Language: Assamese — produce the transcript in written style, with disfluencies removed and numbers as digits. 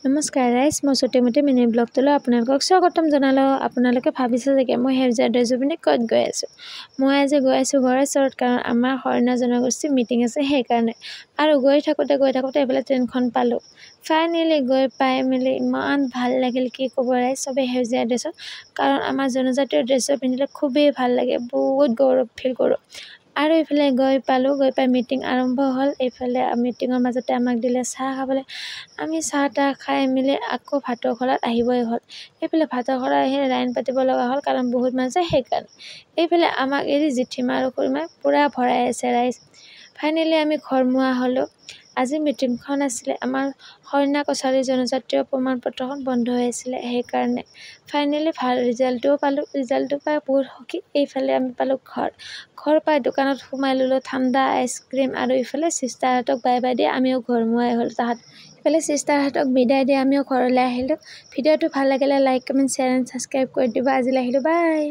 নমস্কাৰ ৰাইজ, মই ছুটিমুটি মিনি ব্লগটোলৈ আপোনালোকক স্বাগতম জনালোঁ। আপোনালোকে ভাবিছে চাগে মই সেউজীয়া ড্ৰেছযোৰ পিন্ধি ক'ত গৈ আছোঁ। মই আজি গৈ আছোঁ গড়েশ্বৰত, কাৰণ আমাৰ শৰণীয়া জনগোষ্ঠীৰ মিটিং আছে সেইকাৰণে। আৰু গৈ থাকোঁতে এইফালে ট্ৰেইনখন পালোঁ। ফাইনেলি গৈ পাই মেলি ইমান ভাল লাগিল, কি ক'ব ৰাইজ। চবেই সেউজীয়া ড্ৰেছত, কাৰণ আমাৰ জনজাতীয় ড্ৰেছযোৰ পিন্ধিলে খুবেই ভাল লাগে, বহুত গৌৰৱ ফিল কৰোঁ। আৰু এইফালে গৈ পাই মিটিং আৰম্ভ হ'ল। এইফালে মিটিঙৰ মাজতে আমাক দিলে চাহ খাবলৈ। আমি চাহ তাহ খাই মেলি আকৌ ভাতৰ খোলাত আহিবই হ'ল। এইফালে ভাতৰ খোলাত আহি লাইন পাতিব লগা হ'ল, কাৰণ বহুত মানুহ সেইকাৰণে। এইফালে আমাক এৰি জেঠীমা আৰু খুৰীমাই পূৰা ভৰাই আছে ৰাইজ। ফাইনেলি আমি ঘৰমুৱা হ'লোঁ। আজি মিটিংখন আছিলে, আমাৰ শৰণীয়া কছাৰী জনজাতীয় প্ৰমাণ পত্ৰখন বন্ধ হৈ আছিলে, সেইকাৰণে ফাইনেলি ভাল ৰিজাল্টটোও পালোঁ। ৰিজাল্টটো পাই বহুত সুখী। এইফালে আমি পালোঁ ঘৰ পাই দোকানত সোমাই ল'লোঁ ঠাণ্ডা আইচক্ৰীম, আৰু ইফালে চিষ্টাৰহঁতক বাই বাই দি আমিও ঘৰমুৱাই হ'ল। ইফালে চিষ্টাৰহঁতক বিদায় দি আমিও ঘৰলৈ আহিলোঁ। ভিডিঅ'টো ভাল লাগিলে like, comment, share and subscribe কৰি দিব। আজিলৈ আহিলোঁ, বাই।